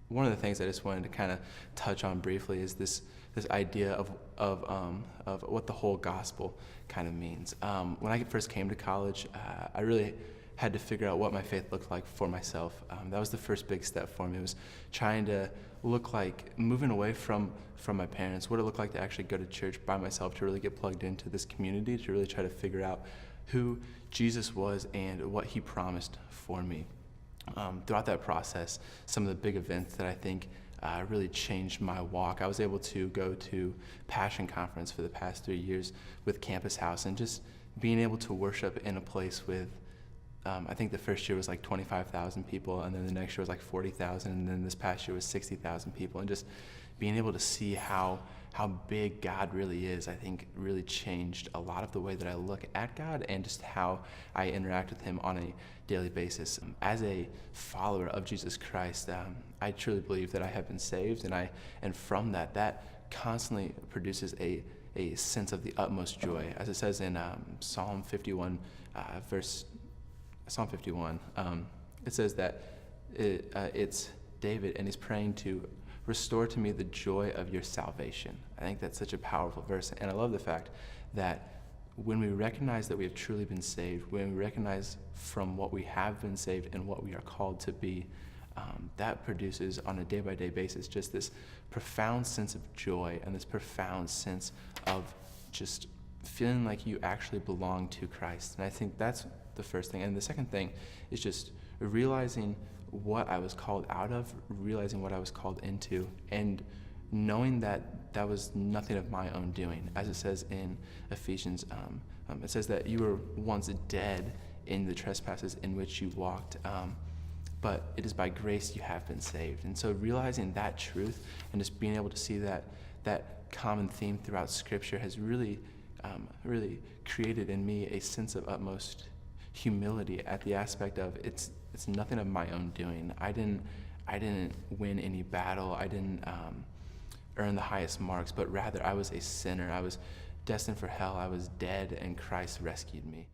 one of the things I just wanted to kind of touch on briefly is this idea of what the whole gospel kind of means. When I first came to college, I really had to figure out what my faith looked like for myself. That was the first big step for me. It was trying to look like moving away from my parents, what it looked like to actually go to church by myself, to really get plugged into this community, to really try to figure out who Jesus was and what he promised for me. Throughout that process, some of the big events that I think really changed my walk. I was able to go to Passion Conference for the past 3 years with Campus House, and just being able to worship in a place with, I think the first year was like 25,000 people, and then the next year was like 40,000, and then this past year was 60,000 people, and just being able to see how big God really is, I think really changed a lot of the way that I look at God and just how I interact with him on a daily basis. As a follower of Jesus Christ, I truly believe that I have been saved, and from that constantly produces a sense of the utmost joy. As it says in Psalm 51, it says that it's David, and he's praying to restore to me the joy of your salvation. I think that's such a powerful verse, and I love the fact that when we recognize that we have truly been saved, when we recognize from what we have been saved and what we are called to be, that produces on a day-by-day basis just this profound sense of joy and this profound sense of just feeling like you actually belong to Christ. And I think that's the first thing. And the second thing is just realizing what I was called out of, realizing what I was called into, and knowing that that was nothing of my own doing. As it says in Ephesians, it says that you were once dead in the trespasses in which you walked, but it is by grace you have been saved. And so realizing that truth and just being able to see that common theme throughout Scripture has really created in me a sense of utmost humility at the aspect of it's nothing of my own doing. I didn't win any battle. I didn't earn the highest marks, but rather I was a sinner. I was destined for hell. I was dead, and Christ rescued me.